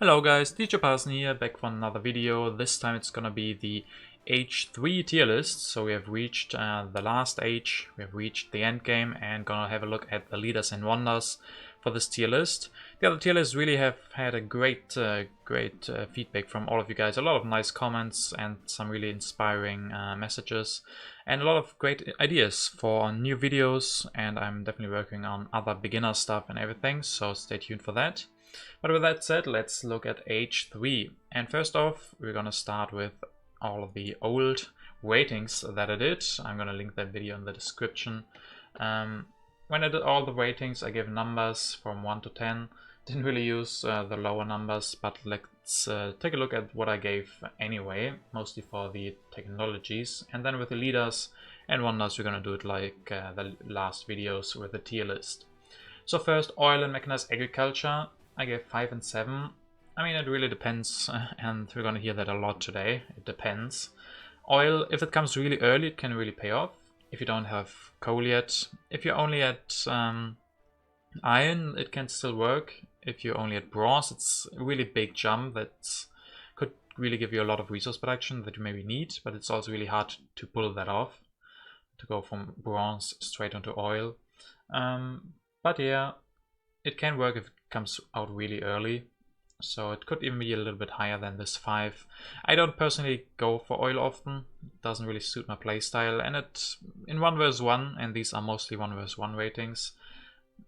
Hello guys, DJParson here, back for another video. This time it's gonna be the age 3 tier list. So we have reached the last age, we have reached the end game, and gonna have a look at the leaders and wonders for this tier list. The other tier lists really have had a great feedback from all of you guys. A lot of nice comments and some really inspiring messages, and a lot of great ideas for new videos. And I'm definitely working on other beginner stuff and everything, so stay tuned for that. But with that said, let's look at age 3. And first off, we're gonna start with all of the old ratings that I did. I'm gonna link that video in the description. When I did all the ratings, I gave numbers from 1 to 10. Didn't really use the lower numbers, but let's take a look at what I gave anyway, mostly for the technologies. And then with the leaders and wonders, we're gonna do it like the last videos with the tier list. So first, oil and mechanized agriculture. I gave 5 and 7. I mean, it really depends, and we're gonna hear that a lot today. It depends. Oil, if it comes really early, it can really pay off. If you don't have coal yet. If you're only at iron, it can still work. If you're only at bronze, it's a really big jump that could really give you a lot of resource production that you maybe need, but it's also really hard to pull that off, to go from bronze straight onto oil. But yeah, it can work if it comes out really early, so it could even be a little bit higher than this 5. I don't personally go for oil often, it doesn't really suit my playstyle, and it in 1 vs 1, and these are mostly 1 vs 1 ratings,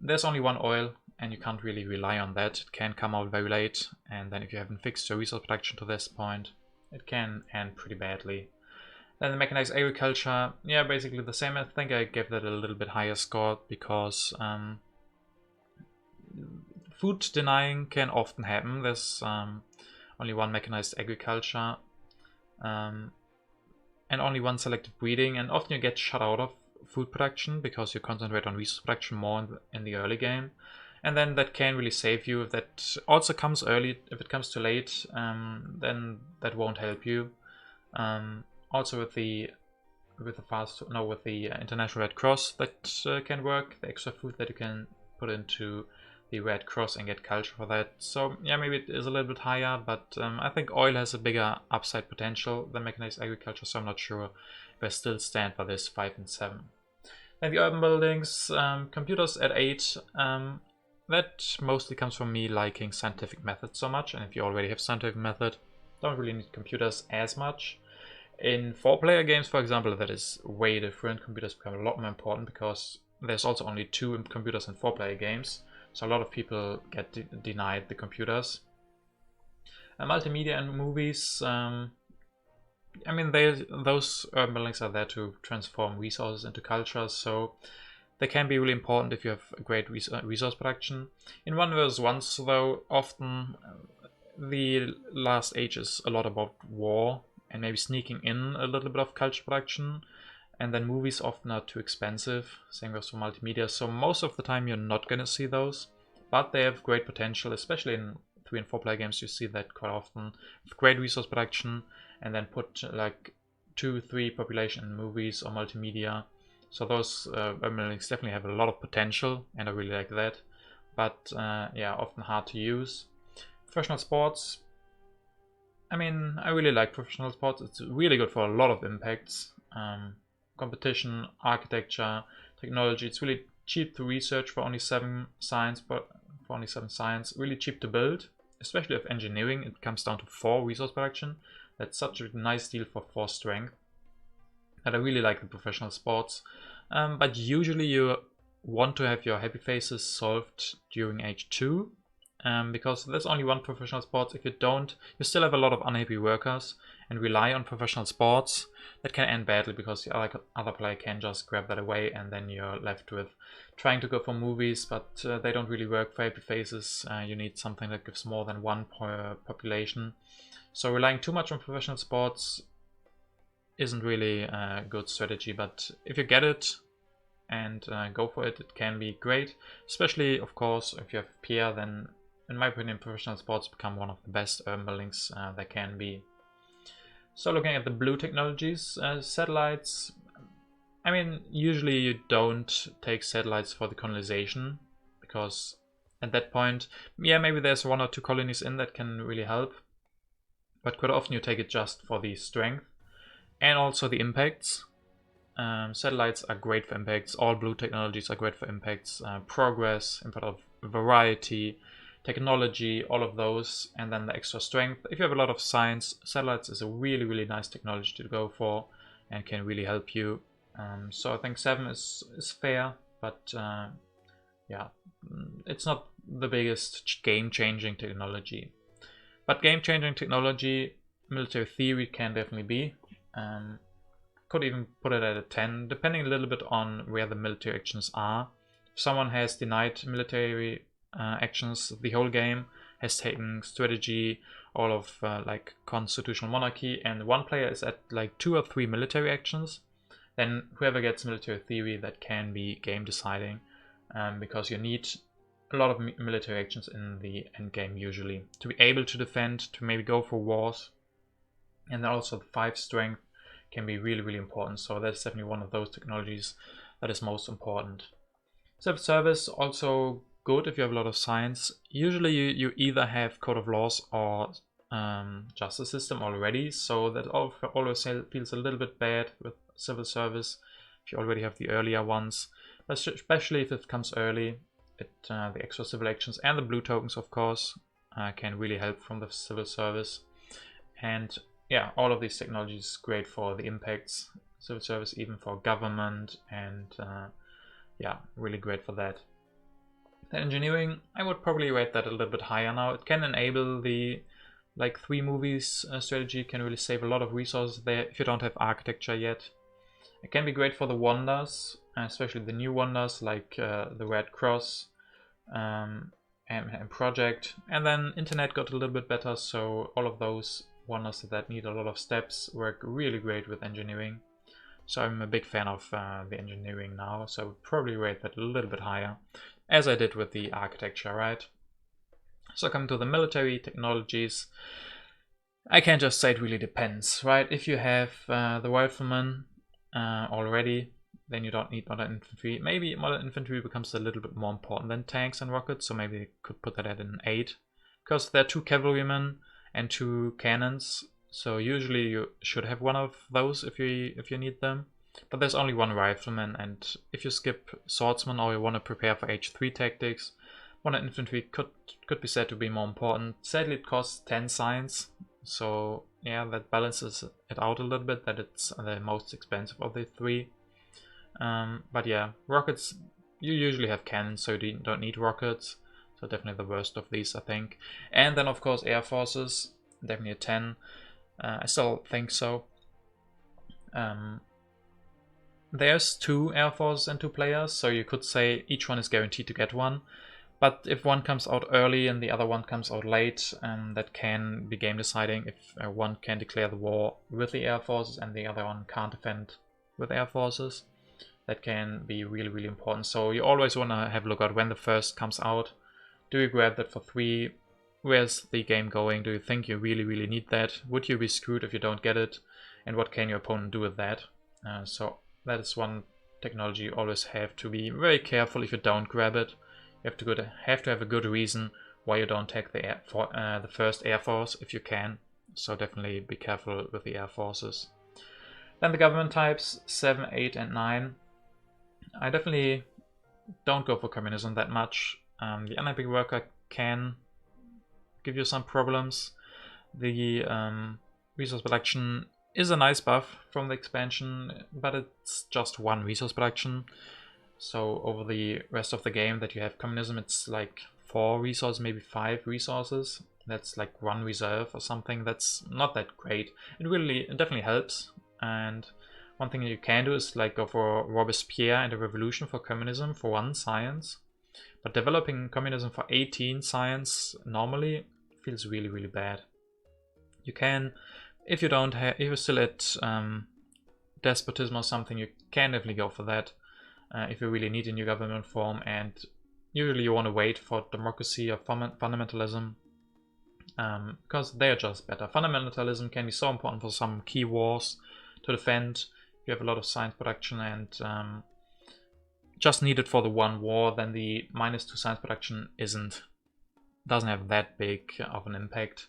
there's only one oil and you can't really rely on that. It can come out very late, and then if you haven't fixed your resource production to this point, it can end pretty badly. Then the mechanized agriculture, yeah, basically the same. I think I gave that a little bit higher score because food denying can often happen. There's only one mechanized agriculture and only one selective breeding, and often you get shut out of food production because you concentrate on resource production more in the early game, and then that can really save you. If that also comes early, if it comes too late, then that won't help you. Also with the International Red Cross, that can work. The extra food that you can put into the Red Cross and get culture for that. So yeah, maybe it is a little bit higher, but I think oil has a bigger upside potential than mechanized agriculture, so I'm not sure if I still stand for this 5 and 7. Then the urban buildings, computers at 8. That mostly comes from me liking scientific methods so much, and if you already have scientific method, don't really need computers as much. In 4-player games, for example, that is way different. Computers become a lot more important because there's also only 2 computers in 4-player games. So a lot of people get denied the computers. Multimedia and movies, I mean, those urban buildings are there to transform resources into culture, so they can be really important if you have a great resource production. In 1 vs 1, though, often the last age is a lot about war and maybe sneaking in a little bit of culture production. And then movies often are too expensive, same goes for multimedia, so most of the time you're not going to see those, but they have great potential, especially in 3 and 4-player games. You see that quite often, with great resource production, and then put like 2-3 population in movies or multimedia. So those urban buildings definitely have a lot of potential, and I really like that, but yeah, often hard to use. Professional sports, I mean, I really like professional sports. It's really good for a lot of impacts. Competition, architecture, technology. It's really cheap to research for only 7 science, but for only 7 science, really cheap to build, especially with engineering. It comes down to 4 resource production. That's such a nice deal for 4 strength. And I really like the professional sports, but usually you want to have your happy faces solved during age 2, because there's only one professional sport. If you don't, you still have a lot of unhappy workers and rely on professional sports. That can end badly because the other player can just grab that away, and then you're left with trying to go for movies, but they don't really work for happy faces. You need something that gives more than 1 per population. So relying too much on professional sports isn't really a good strategy, but if you get it and go for it, it can be great. Especially, of course, if you have Pierre, then in my opinion, professional sports become one of the best urban buildings there can be. So looking at the blue technologies, satellites, I mean, usually you don't take satellites for the colonization because at that point, yeah, maybe there's 1 or 2 colonies in that can really help, but quite often you take it just for the strength and also the impacts. Satellites are great for impacts. All blue technologies are great for impacts. Progress, impact of variety, technology, all of those, and then the extra strength. If you have a lot of science, satellites is a really, really nice technology to go for and can really help you. So I think 7 is fair, but yeah, it's not the biggest game-changing technology. But game-changing technology, military theory can definitely be. Could even put it at a 10, depending a little bit on where the military actions are. If someone has denied military actions the whole game, has taken strategy, all of like constitutional monarchy, and one player is at like 2 or 3 military actions, then whoever gets military theory, that can be game deciding, because you need a lot of military actions in the end game usually to be able to defend, to maybe go for wars, and then also the 5 strength can be really, really important. So that's definitely one of those technologies that is most important. Civil service, also good if you have a lot of science. Usually you either have code of laws or justice system already, so that always feels a little bit bad with civil service if you already have the earlier ones, but especially if it comes early. The extra civil actions and the blue tokens, of course, can really help from the civil service. And yeah, all of these technologies great for the impacts, civil service, even for government, and yeah, really great for that. The engineering, I would probably rate that a little bit higher now. It can enable the like 3 movies strategy, can really save a lot of resources there if you don't have architecture yet. It can be great for the wonders, especially the new wonders like the Red Cross and Project. And then internet got a little bit better, so all of those wonders that need a lot of steps work really great with engineering. So I'm a big fan of the engineering now, so I would probably rate that a little bit higher, as I did with the architecture, right? So coming to the military technologies, I can just say it really depends, right? If you have the riflemen already, then you don't need modern infantry. Maybe modern infantry becomes a little bit more important than tanks and rockets, so maybe you could put that at an 8, because there are 2 cavalrymen and 2 cannons, so usually you should have one of those if you need them. But there's only 1 rifleman, and if you skip swordsman or you want to prepare for H3 tactics, modern infantry could be said to be more important. Sadly, it costs 10 science, so yeah, that balances it out a little bit, that it's the most expensive of the 3. But yeah, rockets, you usually have cannons, so you don't need rockets. So definitely the worst of these, I think. And then of course air forces, definitely a 10. I still think so. There's 2 air forces and 2 players, so you could say each one is guaranteed to get one. But if one comes out early and the other one comes out late, that can be game deciding. If one can declare the war with the air forces and the other one can't defend with air forces, that can be really, really important. So you always want to have a look at when the first comes out. Do you grab that for 3? Where's the game going? Do you think you really, really need that? Would you be screwed if you don't get it? And what can your opponent do with that? So that is one technology you always have to be very careful if you don't grab it. You have to have a good reason why you don't take the first air force if you can. So definitely be careful with the air forces. Then the government types 7, 8, and 9. I definitely don't go for communism that much. The unepic worker can give you some problems. The resource production is a nice buff from the expansion, but it's just 1 resource production. So over the rest of the game that you have communism, it's like 4 resources, maybe 5 resources. That's like 1 reserve or something. That's not that great. It definitely helps. And one thing you can do is like go for Robespierre and a revolution for communism for 1 science. But developing communism for 18 science normally feels really, really bad. You can, if you're still at despotism or something, you can definitely go for that. If you really need a new government form, and usually you want to wait for democracy or fundamentalism, because they're just better. Fundamentalism can be so important for some key wars to defend. You have a lot of science production and just need it for the one war, then the -2 science production doesn't have that big of an impact.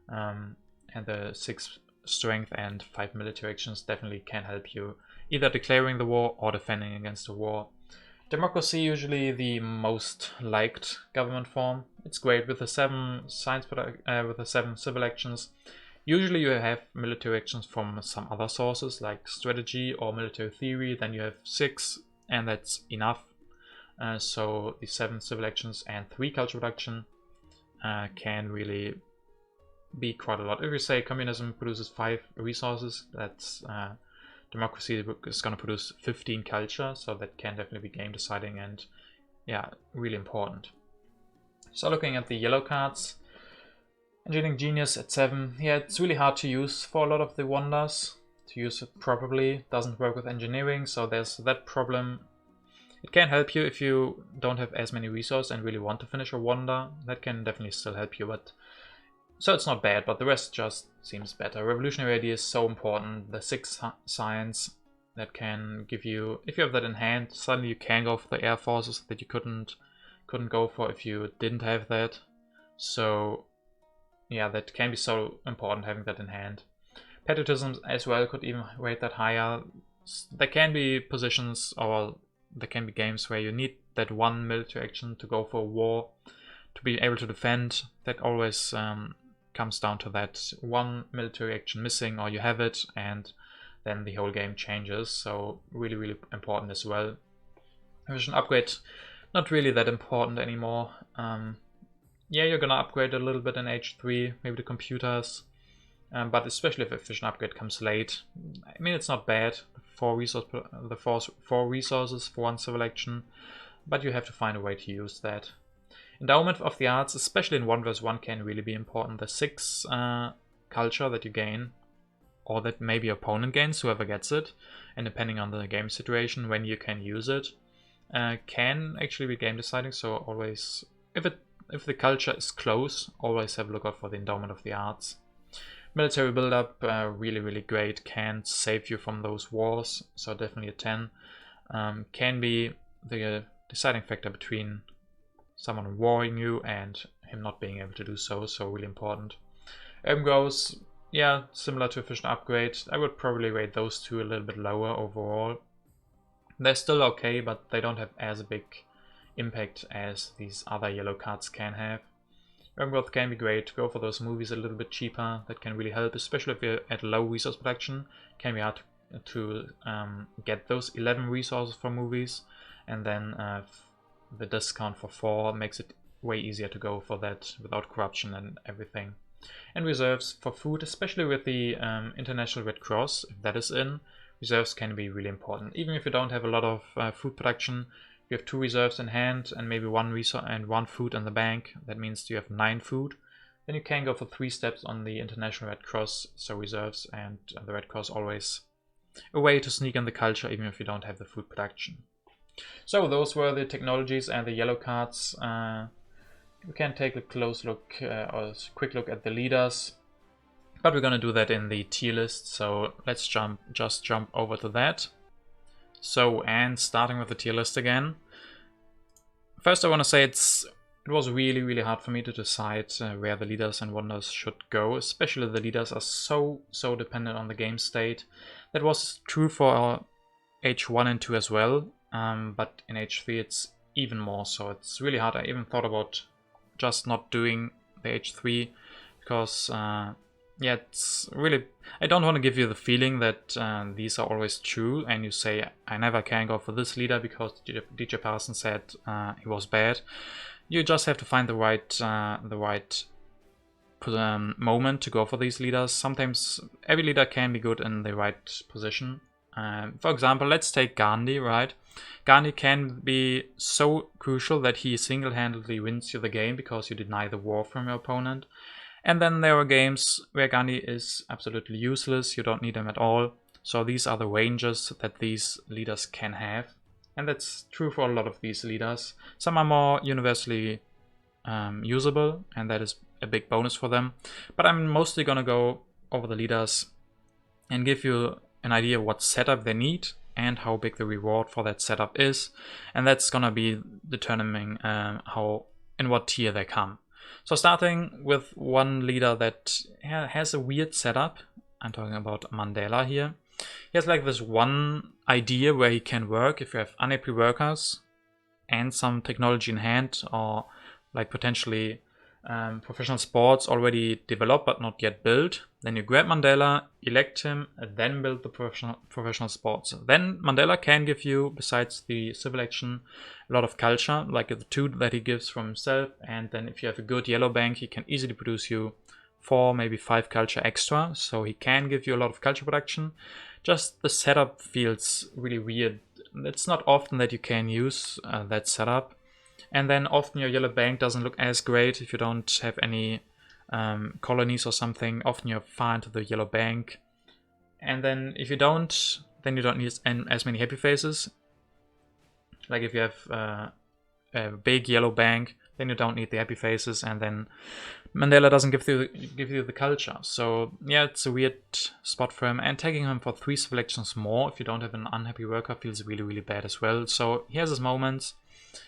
And the 6 strength and 5 military actions definitely can help you either declaring the war or defending against the war. Democracy, usually the most liked government form. It's great with the 7 with the 7 civil actions. Usually you have military actions from some other sources like strategy or military theory, then you have 6 and that's enough. So the 7 civil actions and 3 culture production can really be quite a lot. If you say communism produces 5 resources, that's democracy is going to produce 15 culture, so that can definitely be game deciding and yeah, really important. So looking at the yellow cards, Engineering Genius at 7, yeah, it's really hard to use for a lot of the wonders. To use it properly, doesn't work with engineering, so there's that problem. It can help you if you don't have as many resources and really want to finish a wonder. That can definitely still help you, but so it's not bad, but the rest just seems better. Revolutionary idea is so important. The 6 science that can give you, if you have that in hand, suddenly you can go for the air forces that you couldn't go for if you didn't have that. So yeah, that can be so important having that in hand. Patriotism as well could even rate that higher. There can be positions or there can be games where you need that one military action to go for a war, to be able to defend. That always comes down to that one military action missing, or you have it and then the whole game changes. So really, really important as well. Vision upgrade, not really that important anymore. Yeah, you're gonna upgrade a little bit in H3, maybe the computers, but especially if a vision upgrade comes late. I mean, it's not bad. 4 resources for 1 civil action, but you have to find a way to use that. Endowment of the arts, especially in 1 vs 1, can really be important. The 6 culture that you gain, or that maybe your opponent gains, whoever gets it, and depending on the game situation when you can use it, can actually be game deciding. So always, if the culture is close, always have a look out for the endowment of the arts. Military build-up, really, really great, can save you from those wars, so definitely a 10. Can be the deciding factor between someone warring you and him not being able to do so, so really important. Urban growth, yeah, similar to efficient upgrade. I would probably rate those 2 a little bit lower overall. They're still okay, but they don't have as big impact as these other yellow cards can have. Urban growth can be great. Go for those movies a little bit cheaper. That can really help, especially if you're at low resource production. It can be hard to get those 11 resources for movies, and then the discount for 4 makes it way easier to go for that without corruption and everything. And reserves for food, especially with the International Red Cross, if that is in, reserves can be really important. Even if you don't have a lot of food production, you have 2 reserves in hand and maybe 1 resource and 1 food in the bank. That means you have 9 food. Then you can go for 3 steps on the International Red Cross, so reserves and the Red Cross always a way to sneak in the culture even if you don't have the food production. So those were the technologies and the yellow cards. We can take a close look or a quick look at the leaders, but we're going to do that in the tier list, so let's just jump over to that. So, and starting with the tier list again. First I want to say it was really, really hard for me to decide where the leaders and wonders should go, especially the leaders are so dependent on the game state. That was true for H1 and 2 as well, but in H3 it's even more so. It's really hard. I even thought about just not doing the H3 because yeah, it's really, I don't want to give you the feeling that these are always true and you say I never can go for this leader because DJParson said he was bad. You just have to find the right moment to go for these leaders. Sometimes every leader can be good in the right position. For example, let's take Gandhi, right? Gandhi can be so crucial that he single-handedly wins you the game because you deny the war from your opponent. And then there are games where Gandhi is absolutely useless, you don't need him at all. So these are the ranges that these leaders can have. And that's true for a lot of these leaders. Some are more universally usable, and that is a big bonus for them. But I'm mostly gonna go over the leaders and give you an idea of what setup they need and how big the reward for that setup is, and that's gonna be determining how in what tier they come. So starting with one leader that has a weird setup, I'm talking about Mandela here. He has like this one idea where he can work if you have unhappy workers and some technology in hand, or like potentially professional sports already developed but not yet built. Then you grab Mandela, elect him, and then build the professional sports. Then Mandela can give you, besides the civil action, a lot of culture, like the 2 that he gives from himself. And then if you have a good yellow bank, he can easily produce you 4, maybe 5 culture extra. So he can give you a lot of culture production. Just the setup feels really weird. It's not often that you can use that setup. And then often your yellow bank doesn't look as great if you don't have any colonies or something. Often you're far into the yellow bank. And then if you don't, then you don't need as many happy faces. Like if you have a big yellow bank, then you don't need the happy faces, and then Mandela doesn't give you the culture. So yeah, it's a weird spot for him. And taking him for 3 selections more if you don't have an unhappy worker feels really, really bad as well. So he has his moments,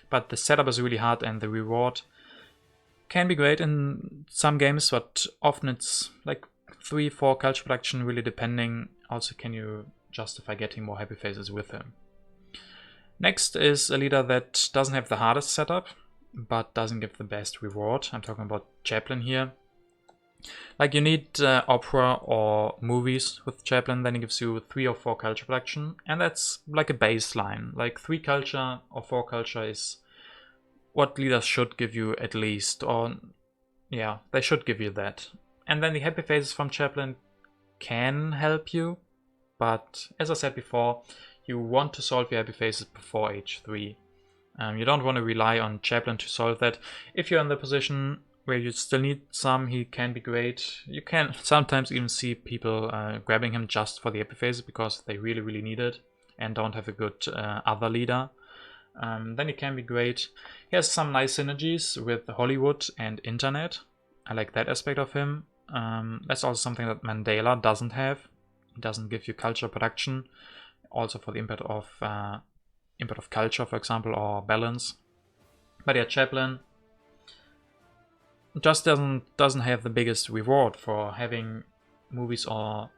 but the setup is really hard, and the reward can be great in some games, but often it's like 3-4 culture production, really depending. Also, can you justify getting more happy faces with him? Next is a leader that doesn't have the hardest setup, but doesn't give the best reward. I'm talking about Chaplin here. Like you need opera or movies with Chaplin, then he gives you 3 or 4 culture production, and that's like a baseline. Like 3 culture or 4 culture is what leaders should give you at least, or yeah, they should give you that. And then the happy faces from Chaplin can help you, but as I said before, you want to solve your happy faces before age 3. You don't want to rely on Chaplin to solve that. If you're in the position where you still need some, he can be great. You can sometimes even see people grabbing him just for the happy faces because they really, really need it and don't have a good other leader. Then he can be great. He has some nice synergies with Hollywood and internet. I like that aspect of him. That's also something that Mandela doesn't have. He doesn't give you culture production, also for the input of culture, for example, or balance. But yeah, Chaplin just doesn't have the biggest reward for having movies or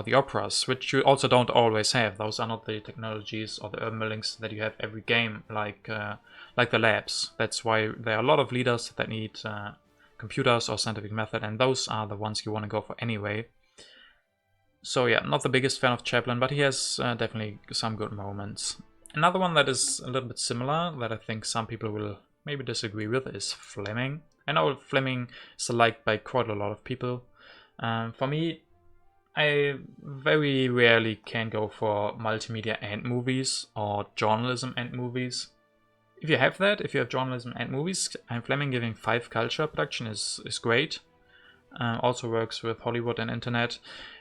the operas, which you also don't always have. Those are not the technologies or the urban buildings that you have every game, like the labs. That's why there are a lot of leaders that need computers or scientific method, and those are the ones you want to go for anyway. So yeah, not the biggest fan of Chaplin, but he has definitely some good moments. Another one that is a little bit similar, that I think some people will maybe disagree with, is Fleming. I know Fleming is liked by quite a lot of people. For me, I very rarely can go for multimedia and movies, or journalism and movies. If you have that, if you have journalism and movies, Fleming giving 5 culture production is great. Also works with Hollywood and internet.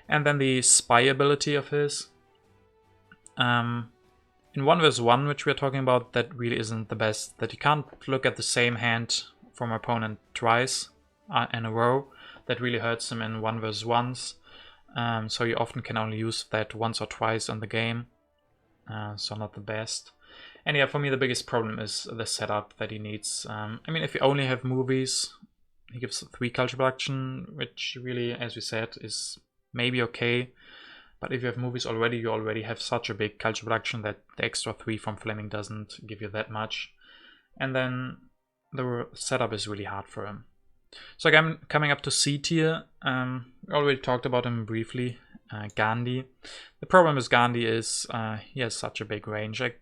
And then the spy ability of his. In 1 vs 1, which we're talking about, that really isn't the best. That you can't look at the same hand from an opponent twice in a row. That really hurts him in 1 vs 1s. So you often can only use that once or twice in the game. So not the best. And yeah, for me the biggest problem is the setup that he needs. I mean, if you only have movies, he gives 3 culture production, which really, as we said, is maybe okay. But if you have movies already, you already have such a big culture production that the extra 3 from Fleming doesn't give you that much. And then the setup is really hard for him. So again, coming up to C tier, we already talked about him briefly, Gandhi. The problem with Gandhi is he has such a big range. Like,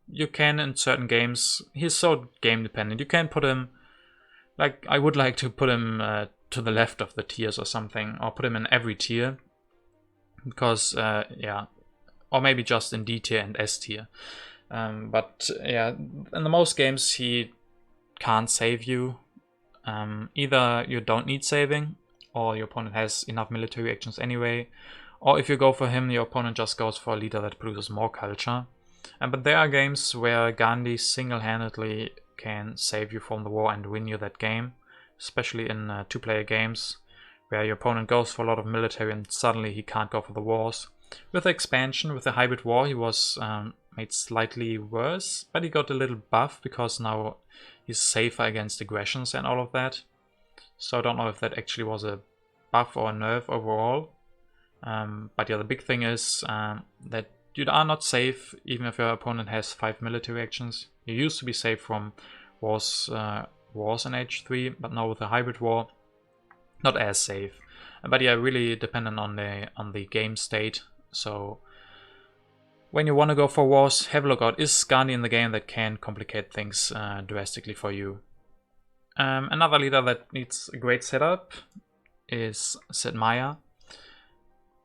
you can, in certain games, he's so game dependent. You can put him, like, I would like to put him to the left of the tiers or something, or put him in every tier. Because, yeah, or maybe just in D tier and S tier. But yeah, in the most games he can't save you. Either you don't need saving, or your opponent has enough military actions anyway, or if you go for him, your opponent just goes for a leader that produces more culture. But there are games where Gandhi single-handedly can save you from the war and win you that game, especially in 2-player games, where your opponent goes for a lot of military and suddenly he can't go for the wars. With the expansion, with the hybrid war, he was made slightly worse, but he got a little buff because now he's safer against aggressions and all of that. So I don't know if that actually was a buff or a nerf overall. But yeah, the big thing is that you are not safe even if your opponent has 5 military actions. You used to be safe from wars in H3, but now with the hybrid war, not as safe. But yeah, really dependent on the game state. So when you want to go for wars, have a look out. Is Scandi in the game that can complicate things drastically for you? Another leader that needs a great setup is Sid Meier.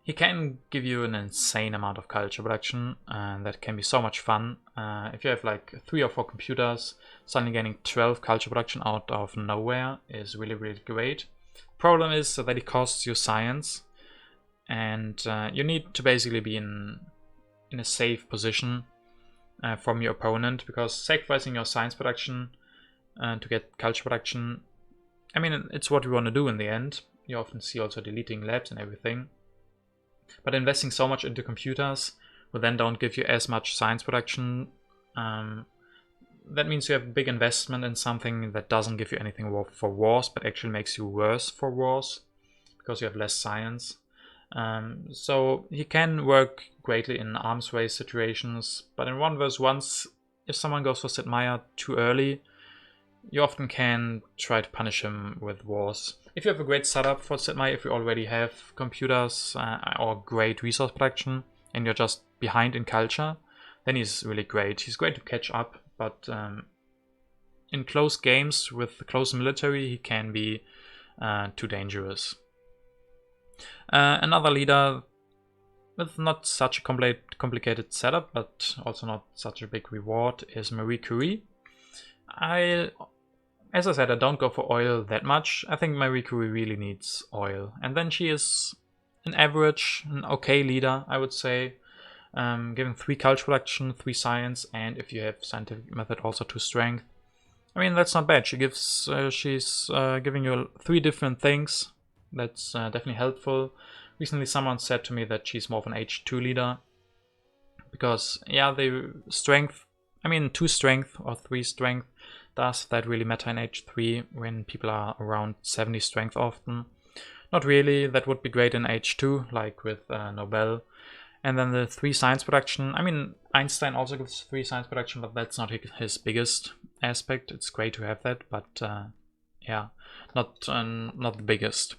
He can give you an insane amount of culture production, and that can be so much fun. If you have like 3 or 4 computers, suddenly getting 12 culture production out of nowhere is really, really great. Problem is that it costs you science, and you need to basically be in a safe position from your opponent, because sacrificing your science production to get culture production, I mean, it's what we want to do in the end. You often see also deleting labs and everything. But investing so much into computers who then don't give you as much science production, that means you have a big investment in something that doesn't give you anything for wars, but actually makes you worse for wars because you have less science. So he can work greatly in arms race situations, but in 1 vs 1s, if someone goes for Sid Meier too early, you often can try to punish him with wars. If you have a great setup for Sid Meier, if you already have computers or great resource production, and you're just behind in culture, then he's really great. He's great to catch up, but in close games with the close military, he can be too dangerous. Another leader with not such a complicated setup, but also not such a big reward, is Marie Curie. As I said, I don't go for oil that much. I think Marie Curie really needs oil. And then she is an average, an okay leader, I would say. Given 3 culture production, 3 science, and if you have scientific method, also 2 strength. I mean, that's not bad. She's giving you 3 different things. That's definitely helpful. Recently someone said to me that she's more of an H2 leader. Because, yeah, the strength, I mean, 2 strength or 3 strength, does that really matter in H3 when people are around 70 strength often? Not really. That would be great in H2, like with Nobel. And then the 3 science production. I mean, Einstein also gives 3 science production, but that's not his biggest aspect. It's great to have that, but yeah, not the biggest.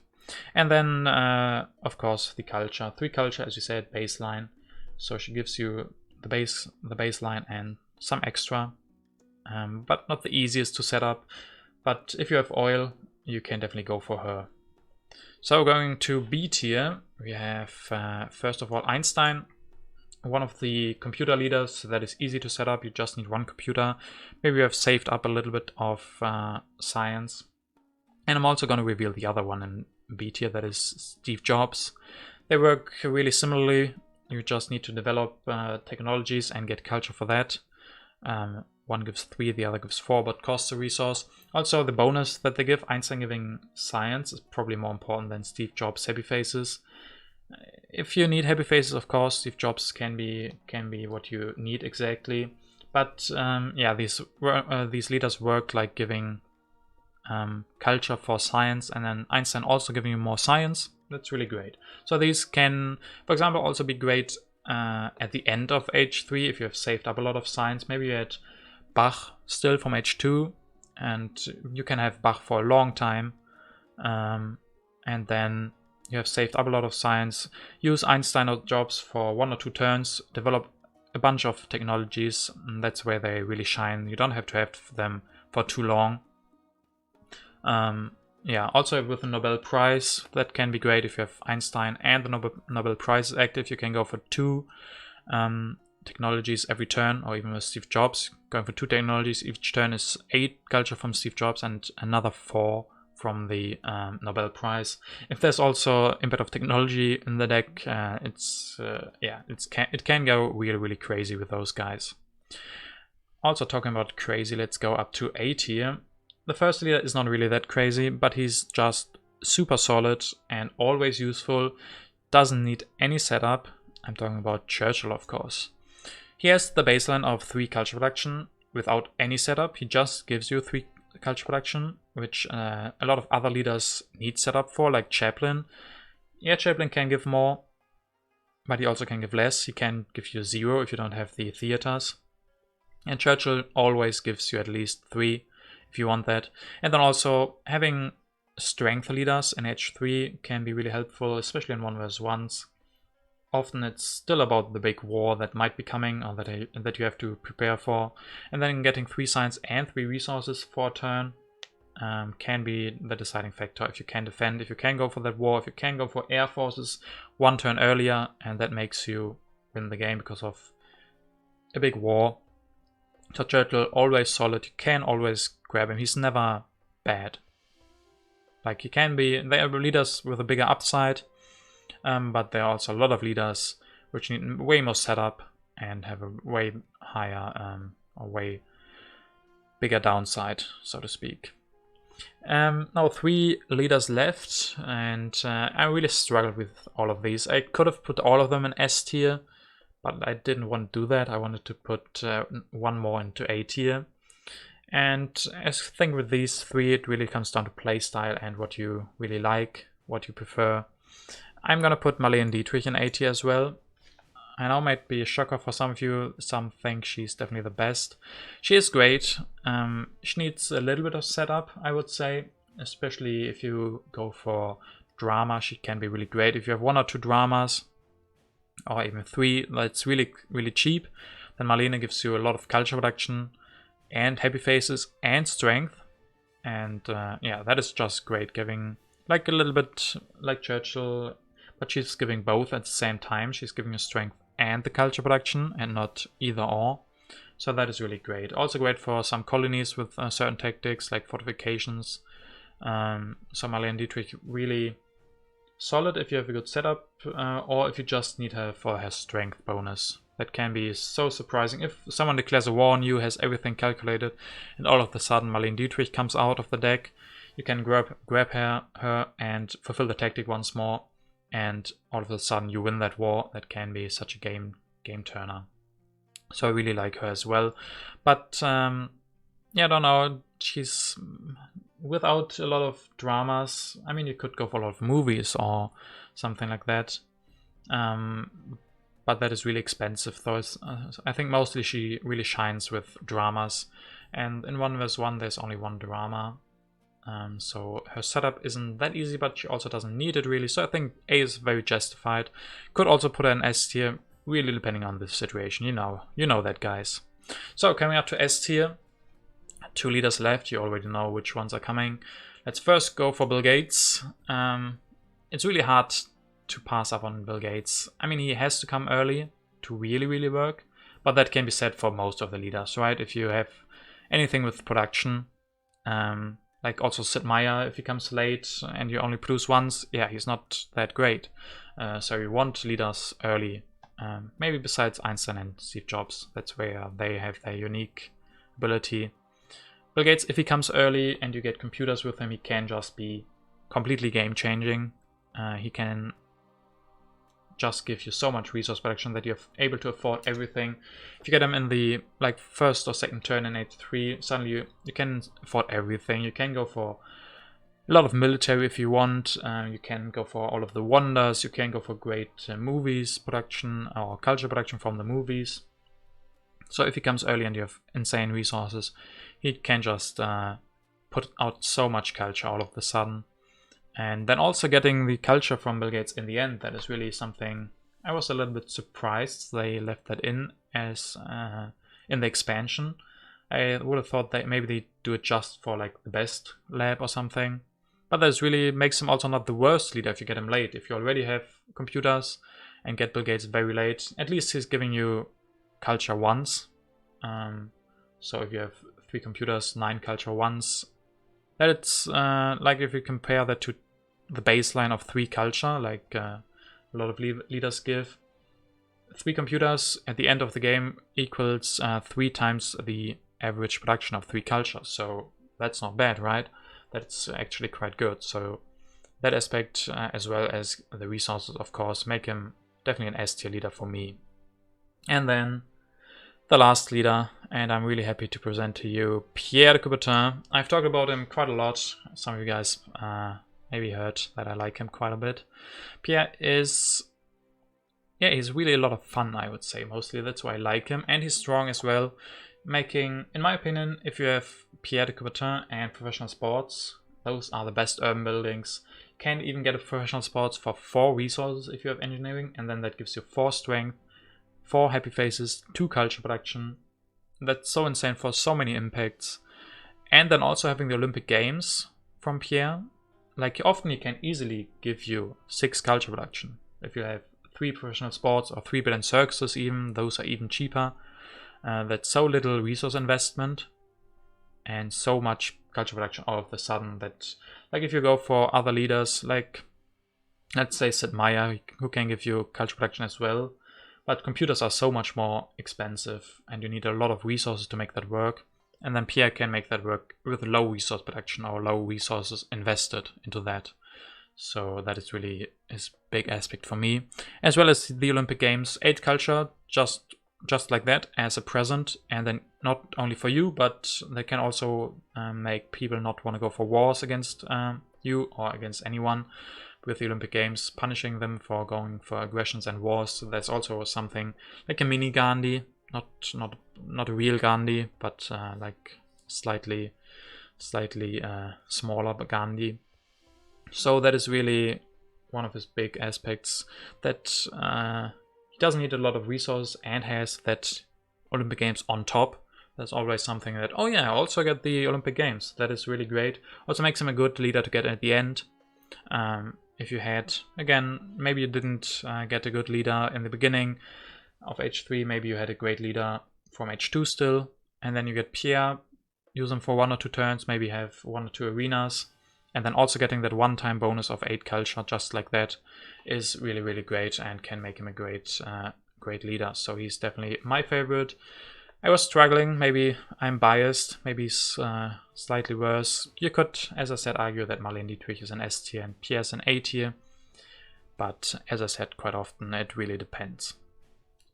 And then, of course, the culture. 3 culture, as you said, baseline. So she gives you the baseline and some extra. But not the easiest to set up. But if you have oil, you can definitely go for her. So going to B tier, we have first of all Einstein, one of the computer leaders that is easy to set up. You just need 1 computer. Maybe you have saved up a little bit of science. And I'm also going to reveal the other one in B tier, that is Steve Jobs. They work really similarly. You just need to develop technologies and get culture for that. One gives 3, the other gives 4, but costs a resource. Also, the bonus that they give, Einstein giving science, is probably more important than Steve Jobs' happy faces. If you need happy faces, of course, Steve Jobs can be what you need exactly. But yeah, these leaders work like giving culture for science, and then Einstein also giving you more science. That's really great. So these can, for example, also be great at the end of H3 if you have saved up a lot of science. Maybe you had Bach still from H2, and you can have Bach for a long time, and then you have saved up a lot of science. Use Einstein or Jobs for 1 or 2 turns, develop a bunch of technologies, and that's where they really shine. You don't have to have them for too long. Yeah, also with the Nobel Prize, that can be great if you have Einstein and the Nobel Prize is active. You can go for 2 technologies every turn, or even with Steve Jobs, going for 2 technologies. Each turn is 8 culture from Steve Jobs and another 4 from the Nobel Prize. If there's also impact of technology in the deck, it can go really, really crazy with those guys. Also talking about crazy, let's go up to A tier. The first leader is not really that crazy, but he's just super solid and always useful. Doesn't need any setup. I'm talking about Churchill, of course. He has the baseline of 3 culture production without any setup. He just gives you 3 culture production, which a lot of other leaders need setup for, like Chaplin. Yeah, Chaplin can give more, but he also can give less. He can give you 0 if you don't have the theaters. And Churchill always gives you at least 3 if you want that. And then also having strength leaders in H3 can be really helpful, especially in 1 vs 1s. Often it's still about the big war that might be coming or that you have to prepare for. And then getting 3 science and 3 resources for a turn can be the deciding factor. If you can defend, if you can go for that war, if you can go for air forces 1 turn earlier, and that makes you win the game because of a big war. So Churchill, always solid. You can always grab him. He's never bad. Like, he can be, there are leaders with a bigger upside, but there are also a lot of leaders which need way more setup and have a way higher, or way bigger downside, so to speak. Now 3 leaders left, and I really struggled with all of these. I could have put all of them in S tier, but I didn't want to do that. I wanted to put 1 more into A tier. And I think with these 3, it really comes down to playstyle and what you really like, what you prefer. I'm gonna put Marlene Dietrich in A tier as well. I know it might be a shocker for some of you. Some think she's definitely the best. She is great. She needs a little bit of setup, I would say. Especially if you go for drama, she can be really great. If you have 1 or 2 dramas, or even 3, that's really, really cheap. Then Marlene gives you a lot of culture production, and happy faces, and strength. And yeah, that is just great. Giving, like, a little bit like Churchill, but she's giving both at the same time. She's giving you strength and the culture production, and not either or. So that is really great. Also great for some colonies with certain tactics like fortifications. So Marlene Dietrich, really solid if you have a good setup, or if you just need her for her strength bonus. That can be so surprising. If someone declares a war on you, has everything calculated, and all of a sudden Marlene Dietrich comes out of the deck, you can grab her and fulfill the tactic once more, and all of a sudden you win that war. That can be such a game turner. So I really like her as well. But yeah, I don't know. She's without a lot of dramas. I mean, you could go for a lot of movies or something like that. But that is really expensive, though. I think mostly she really shines with dramas. And in 1 vs 1, there's only 1 drama. So her setup isn't that easy, but she also doesn't need it really. So I think A is very justified. Could also put her in S tier, really depending on the situation. You know that, guys. So coming up to S tier, 2 leaders left. You already know which ones are coming. Let's first go for Bill Gates. It's really hard to pass up on Bill Gates. I mean, he has to come early to really, really work, but that can be said for most of the leaders, right? If you have anything with production, like also Sid Meier, if he comes late and you only produce once, yeah, he's not that great. So you want leaders early, maybe besides Einstein and Steve Jobs. That's where they have their unique ability. Bill Gates, if he comes early and you get computers with him, he can just be completely game-changing. He can just give you so much resource production that you're able to afford everything. If you get him in the first or second turn in H3, suddenly you can afford everything. You can go for a lot of military if you want. You can go for all of the wonders. You can go for great movies production or culture production from the movies. So if he comes early and you have insane resources, he can just put out so much culture all of a sudden. And then also getting the culture from Bill Gates in the end, that is really something I was a little bit surprised they left that in as in the expansion. I would have thought that maybe they do it just for like the best lab or something. But that really makes him also not the worst leader if you get him late. If you already have computers and get Bill Gates very late, at least he's giving you culture once. So if you have 3 computers, 9 culture once, that's like if you compare that to the baseline of 3 culture, like a lot of leaders give. 3 computers at the end of the game equals 3 times the average production of 3 cultures. So that's not bad, right? That's actually quite good. So that aspect, as well as the resources, of course, make him definitely an S tier leader for me. And then the last leader, and I'm really happy to present to you Pierre de Coubertin. I've talked about him quite a lot. Some of you guys maybe heard that I like him quite a bit. Pierre is, yeah, he's really a lot of fun, I would say, mostly. That's why I like him. And he's strong as well, making, in my opinion, if you have Pierre de Coubertin and professional sports, those are the best urban buildings. Can even get a professional sports for 4 resources if you have engineering, and then that gives you 4 strength, 4 happy faces, 2 culture production. That's so insane for so many impacts. And then also having the Olympic Games from Pierre. Like, often he can easily give you 6 culture production. If you have 3 professional sports or 3 brilliant circuses even, those are even cheaper. That's so little resource investment and so much culture production all of a sudden that, like, if you go for other leaders, like, let's say Sid Meier, who can give you culture production as well, but computers are so much more expensive and you need a lot of resources to make that work. And then Pierre can make that work with low resource production or low resources invested into that. So that is really his big aspect for me. As well as the Olympic Games, 8 culture, just like that as a present, and then not only for you, but they can also make people not want to go for wars against you or against anyone with the Olympic Games, punishing them for going for aggressions and wars. So that's also something like a mini Gandhi, not a real Gandhi, but like slightly smaller Gandhi. So that is really one of his big aspects, that he doesn't need a lot of resources and has that Olympic Games on top. That's always something that, oh yeah, I also get the Olympic Games. That is really great. Also makes him a good leader to get at the end. If you had, again, maybe you didn't get a good leader in the beginning of H3, maybe you had a great leader from H2 still, and then you get Pierre, use him for 1 or 2 turns, maybe have 1 or 2 arenas, and then also getting that one-time bonus of 8 culture just like that is really, really great and can make him a great leader. So he's definitely my favorite. I was struggling, maybe I'm biased, maybe he's slightly worse. You could, as I said, argue that Marlene Dietrich is an S tier and Pierre is an A tier, but as I said quite often, it really depends.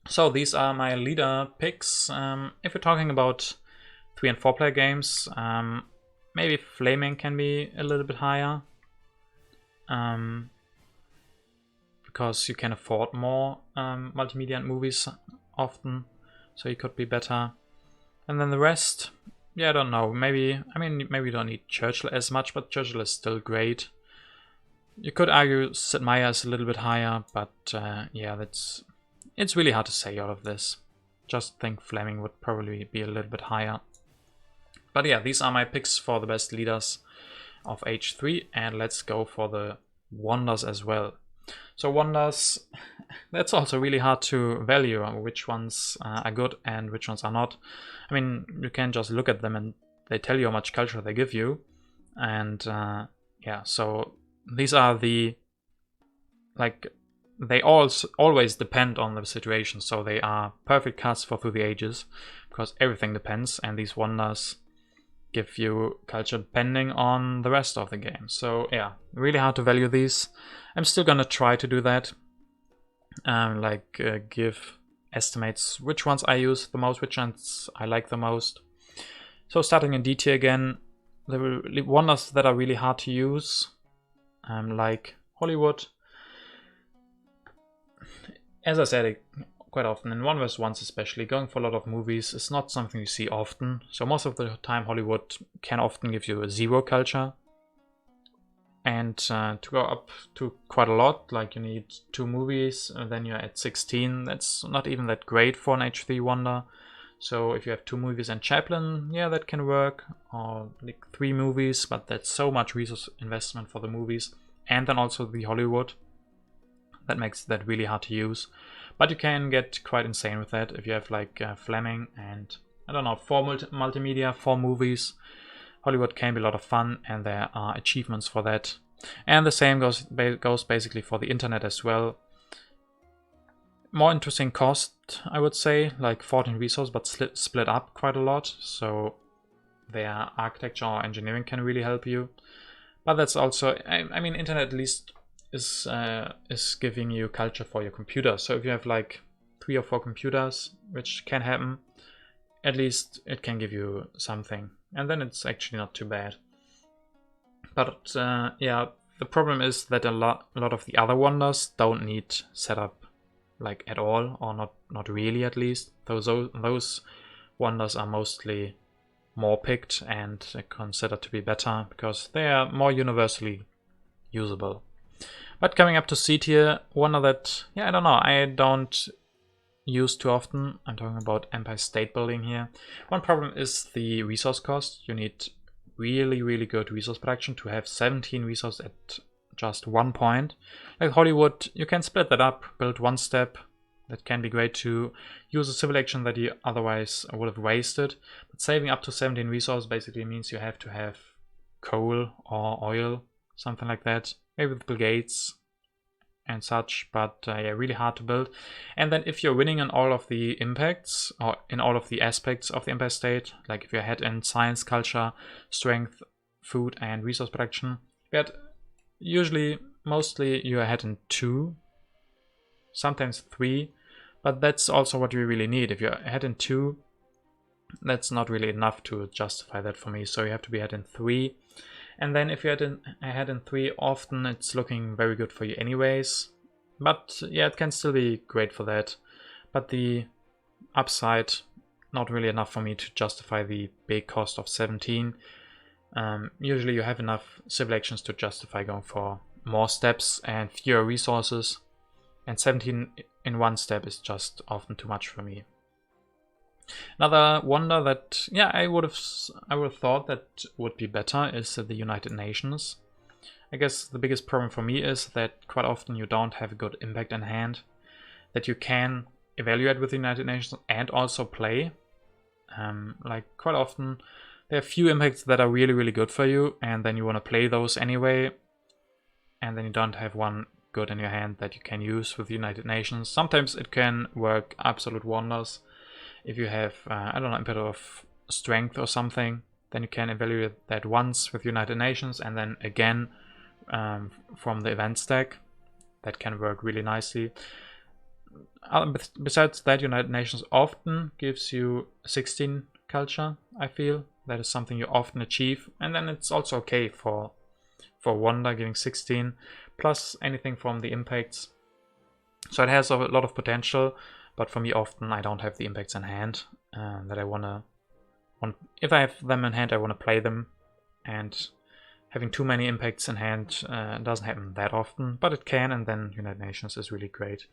So these are my leader picks. If you're talking about 3 and 4 player games, maybe Flaming can be a little bit higher, because you can afford more multimedia and movies often, so he could be better. And then the rest, yeah, I don't know. Maybe you don't need Churchill as much, but Churchill is still great. You could argue Sid Meier is a little bit higher, but yeah, it's really hard to say all of this. Just think Fleming would probably be a little bit higher. But yeah, these are my picks for the best leaders of H3, and let's go for the wonders as well. So wonders, that's also really hard to value which ones are good and which ones are not. I mean, you can just look at them and they tell you how much culture they give you. And yeah, so these are the, like, they always depend on the situation. So they are perfect cuts for Through the Ages, because everything depends, and these wonders give you culture depending on the rest of the game. So yeah, really hard to value these. I'm still gonna try to do that. Give estimates which ones I use the most, which ones I like the most. So starting in D tier again, the wonders that are really hard to use, like Hollywood. As I said quite often, in 1vs1s especially, going for a lot of movies is not something you see often. So most of the time Hollywood can often give you a 0 culture. And to go up to quite a lot, like you need 2 movies, and then you're at 16. That's not even that great for an H3 wonder. So if you have 2 movies and Chaplin, yeah, that can work. Or like 3 movies, but that's so much resource investment for the movies. And then also the Hollywood. That makes that really hard to use. But you can get quite insane with that if you have like Fleming and, I don't know, 4 multimedia, 4 movies. Hollywood can be a lot of fun, and there are achievements for that. And the same goes basically for the internet as well. More interesting cost, I would say, like 14 resources, but split up quite a lot. So their architecture or engineering can really help you. But that's also, I mean, internet at least is giving you culture for your computer. So if you have like 3 or 4 computers, which can happen, at least it can give you something, and then it's actually not too bad. But yeah, the problem is that a lot of the other wonders don't need setup like at all, or not really at least. Those wonders are mostly more picked and considered to be better because they are more universally usable. But coming up to C tier, wonder that, yeah, I don't know, I don't use too often. I'm talking about Empire State Building here. One problem is the resource cost. You need really good resource production to have 17 resources at just 1 point. Like Hollywood, you can split that up, build 1 step. That can be great to use a civil action that you otherwise would have wasted. But saving up to 17 resources basically means you have to have coal or oil, something like that. Maybe with Bill Gates and such, but yeah, really hard to build. And then if you're winning on all of the impacts, or in all of the aspects of the Empire State, like if you're ahead in science, culture, strength, food, and resource production, but usually, mostly you're ahead in 2, sometimes 3, but that's also what you really need. If you're ahead in 2, that's not really enough to justify that for me, so you have to be ahead in 3. And then if you're ahead in 3, often it's looking very good for you anyways. But yeah, it can still be great for that. But the upside, not really enough for me to justify the big cost of 17. Usually you have enough civil actions to justify going for more steps and fewer resources. And 17 in 1 step is just often too much for me. Another wonder that, yeah, I would have thought that would be better is the United Nations. I guess the biggest problem for me is that quite often you don't have a good impact in hand that you can evaluate with the United Nations and also play. Like quite often there are few impacts that are really good for you, and then you want to play those anyway, and then you don't have one good in your hand that you can use with the United Nations. Sometimes it can work absolute wonders. If you have, I don't know, a bit of strength or something, then you can evaluate that once with United Nations and then again from the event stack. That can work really nicely. Besides that, United Nations often gives you 16 culture, I feel. That is something you often achieve. And then it's also okay for wonder giving 16, plus anything from the impacts. So it has a lot of potential. But for me, often I don't have the impacts in hand that I wanna. If I have them in hand, I want to play them, and having too many impacts in hand doesn't happen that often, but it can, and then United Nations is really great.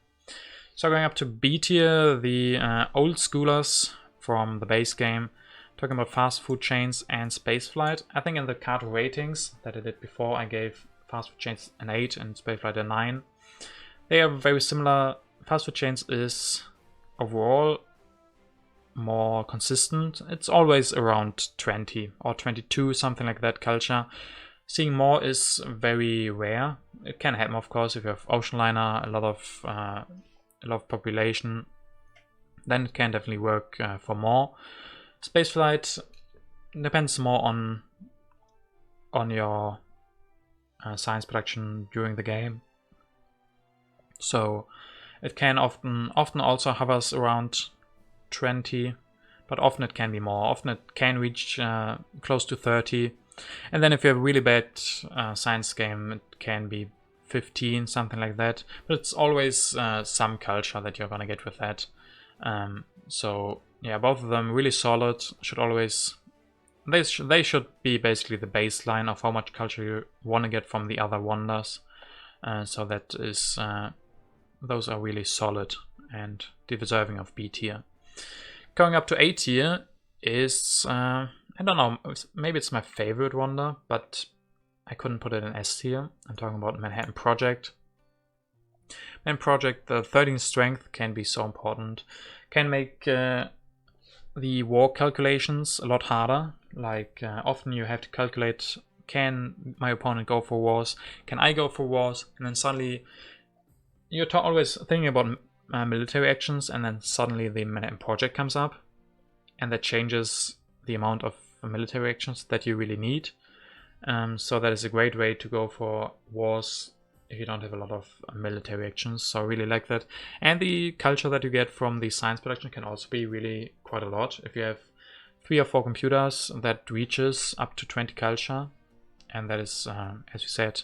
So going up to B tier, the old schoolers from the base game, talking about fast food chains and spaceflight. I think in the card ratings that I did before, I gave fast food chains an 8 and spaceflight a 9. They are very similar. Fast food chains is overall more consistent. It's always around 20 or 22, something like that culture. Seeing more is very rare. It can happen, of course, if you have ocean liner, a lot of population, then it can definitely work for more. Spaceflight depends more on your science production during the game. So it can often also hovers around 20, but often it can be more. Often it can reach close to 30. And then if you have a really bad science game, it can be 15, something like that. But it's always some culture that you're gonna get with that. So yeah, both of them really solid. They should be basically the baseline of how much culture you want to get from the other wonders. So that is... those are really solid and deserving of B tier. Going up to A tier is, I don't know, maybe it's my favorite wonder, but I couldn't put it in S tier. I'm talking about Manhattan Project. Manhattan Project, the 13 strength can be so important. Can make the war calculations a lot harder. Like often you have to calculate, can my opponent go for wars? Can I go for wars? And then suddenly you're always thinking about military actions, and then suddenly the Manhattan Project comes up, and that changes the amount of military actions that you really need. So that is a great way to go for wars if you don't have a lot of military actions. So I really like that. And the culture that you get from the science production can also be really quite a lot. If you have 3 or 4 computers, that reaches up to 20 culture, and that is, as you said,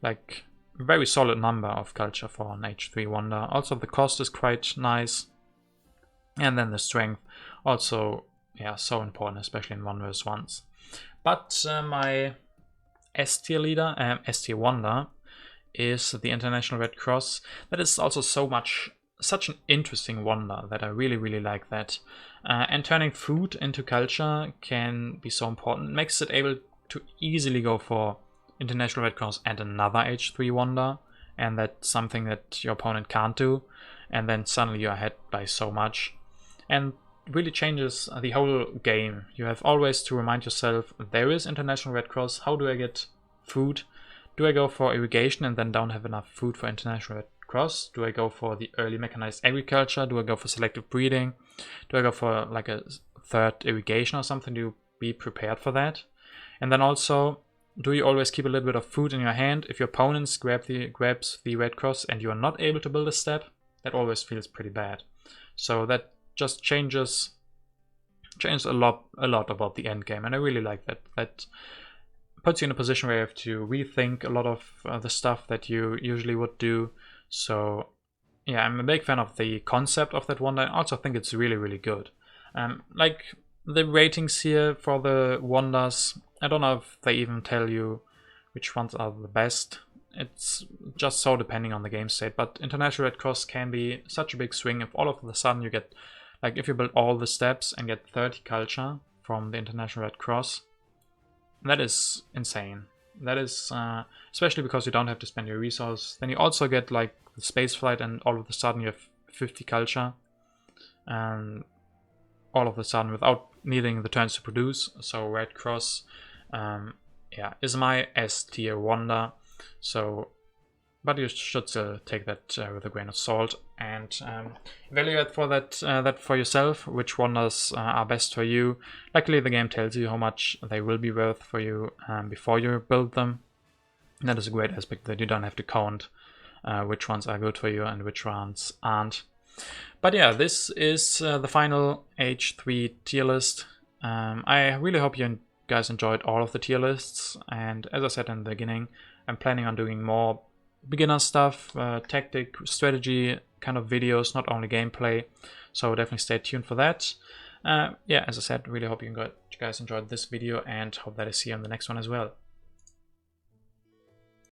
like a very solid number of culture for an H3 Wonder. Also the cost is quite nice, and then the strength also, yeah, so important, especially in 1 vs 1s. But my S tier leader, S tier Wonder, is the International Red Cross. That is also such an interesting wonder that I really like that. And turning food into culture can be so important. It makes it able to easily go for International Red Cross and another H3 Wonder, and that's something that your opponent can't do, and then suddenly you're ahead by so much. And really changes the whole game. You have always to remind yourself, there is International Red Cross, how do I get food? Do I go for irrigation and then don't have enough food for International Red Cross? Do I go for the early mechanized agriculture? Do I go for selective breeding? Do I go for like a 3rd irrigation or something to be prepared for that? And then also, do you always keep a little bit of food in your hand? If your opponents grabs the Red Cross and you are not able to build a step, that always feels pretty bad. So that just changes a lot about the end game, and I really like that. That puts you in a position where you have to rethink a lot of the stuff that you usually would do. So yeah, I'm a big fan of the concept of that wonder. I also think it's really good. Like the ratings here for the wonders, I don't know if they even tell you which ones are the best. It's just so depending on the game state, but International Red Cross can be such a big swing if all of a sudden you get, like if you build all the steps and get 30 culture from the International Red Cross. That is insane. That is, especially because you don't have to spend your resource. Then you also get like the space flight, and all of a sudden you have 50 culture. And all of a sudden without needing the turns to produce. So Red Cross, yeah, is my S tier wonder. So, but you should still take that with a grain of salt and evaluate for that for yourself, which wonders are best for you. Luckily, the game tells you how much they will be worth for you before you build them. And that is a great aspect, that you don't have to count which ones are good for you and which ones aren't. But yeah, this is the final H3 tier list. I really hope you guys enjoyed all of the tier lists, and as I said in the beginning, I'm planning on doing more beginner stuff, tactic, strategy kind of videos, not only gameplay, so definitely stay tuned for that. Yeah, as I said, really hope you guys enjoyed this video, and hope that I see you on the next one as well.